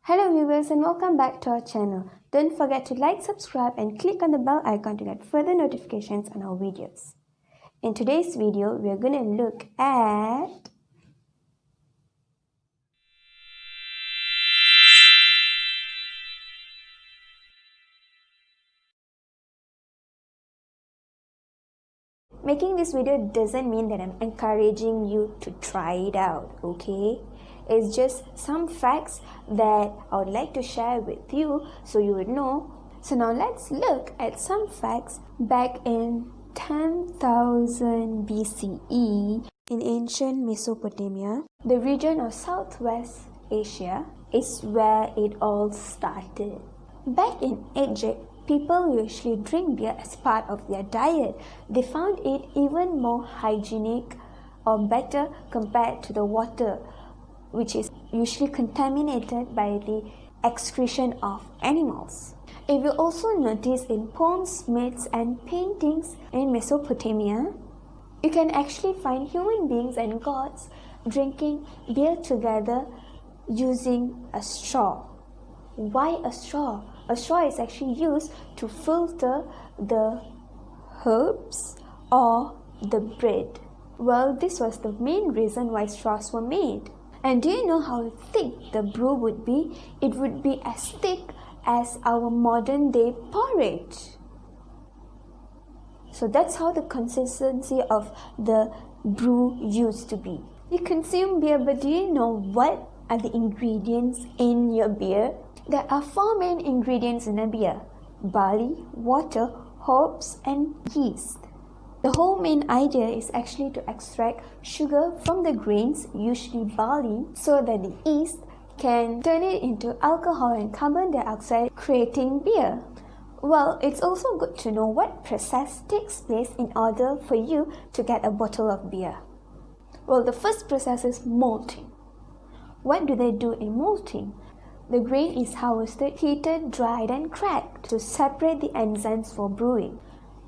Hello viewers and welcome back to our channel. Don't forget to like, subscribe and click on the bell icon to get further notifications on our videos. In today's video, we are going to look at making this video doesn't mean that I'm encouraging you to try it out, okay? It's just some facts that I would like to share with you so you would know. So now let's look at some facts back in 10,000 BCE in ancient Mesopotamia. The region of Southwest Asia is where it all started. Back in Egypt, people usually drink beer as part of their diet. They found it even more hygienic or better compared to the water, which is usually contaminated by the excretion of animals. If you also notice in poems, myths and paintings in Mesopotamia, you can actually find human beings and gods drinking beer together using a straw. Why a straw? A straw is actually used to filter the herbs or the bread. Well, this was the main reason why straws were made. And do you know how thick the brew would be? It would be as thick as our modern day porridge. So that's how the consistency of the brew used to be. You consume beer, but do you know what are the ingredients in your beer? There are 4 main ingredients in a beer: barley, water, hops, and yeast. The whole main idea is actually to extract sugar from the grains, usually barley, so that the yeast can turn it into alcohol and carbon dioxide, creating beer. Well, it's also good to know what process takes place in order for you to get a bottle of beer. Well, the first process is malting. What do they do in malting? The grain is harvested, heated, dried and cracked to separate the enzymes for brewing.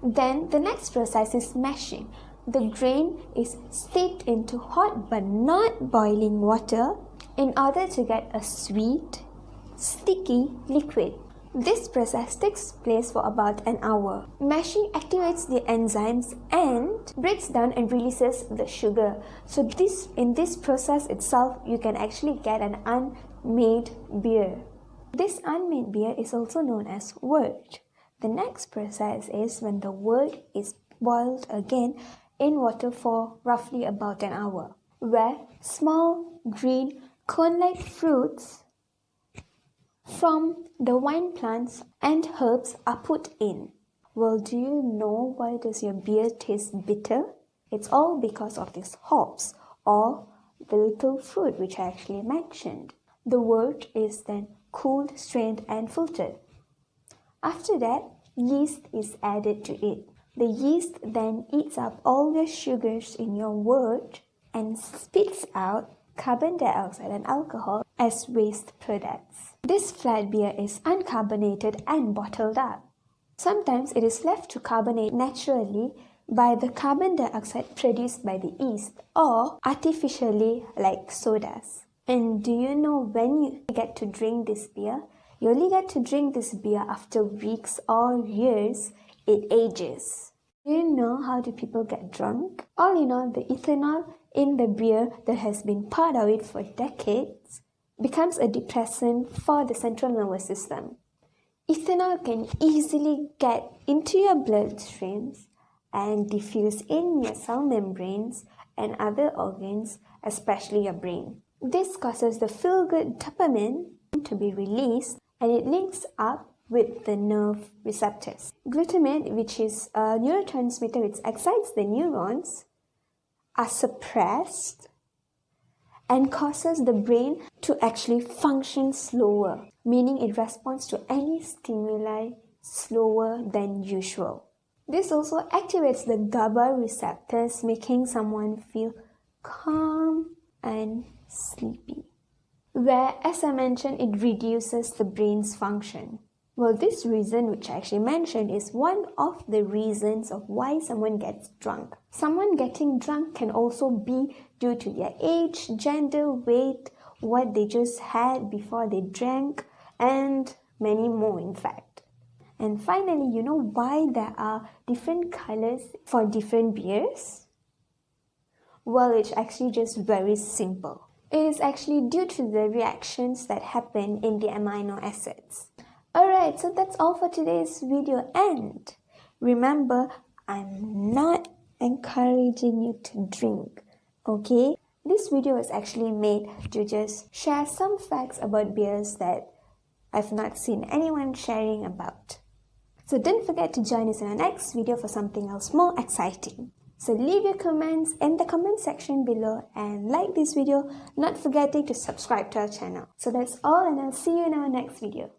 Then the next process is mashing. The grain is steeped into hot but not boiling water in order to get a sweet, sticky liquid. This process takes place for about an hour. Mashing activates the enzymes and breaks down and releases the sugar. So in this process itself, you can actually get an unmade beer. This unmade beer is also known as wort. The next process is when the wort is boiled again in water for roughly about an hour, where small green cone-like fruits from the wine plants and herbs are put in. Well, do you know why does your beer taste bitter? It's all because of these hops or the little fruit which I actually mentioned. The wort is then cooled, strained and filtered. After that, yeast is added to it. The yeast then eats up all the sugars in your wort and spits out carbon dioxide and alcohol as waste products. This flat beer is uncarbonated and bottled up. Sometimes it is left to carbonate naturally by the carbon dioxide produced by the yeast or artificially like sodas. And do you know when you get to drink this beer? You only get to drink this beer after weeks or years it ages. Do you know how do people get drunk? All in all, the ethanol in the beer that has been poured out it for decades becomes a depressant for the central nervous system. Ethanol can easily get into your bloodstreams and diffuse in your cell membranes and other organs, especially your brain. This causes the feel-good dopamine to be released and it links up with the nerve receptors. Glutamate, which is a neurotransmitter which excites the neurons, are suppressed and causes the brain to actually function slower, meaning it responds to any stimuli slower than usual. This also activates the GABA receptors, making someone feel calm and sleepy, where, as I mentioned, it reduces the brain's function. Well, this reason which I actually mentioned is one of the reasons of why someone gets drunk. Someone getting drunk can also be due to their age, gender, weight, what they just had before they drank, and many more in fact. And finally, you know why there are different colors for different beers? Well, it's actually just very simple. It is actually due to the reactions that happen in the amino acids. Alright, so that's all for today's video, and remember, I'm not encouraging you to drink, okay? This video was actually made to just share some facts about beers that I've not seen anyone sharing about. So don't forget to join us in our next video for something else more exciting. So leave your comments in the comment section below and like this video, not forgetting to subscribe to our channel. So that's all, and I'll see you in our next video.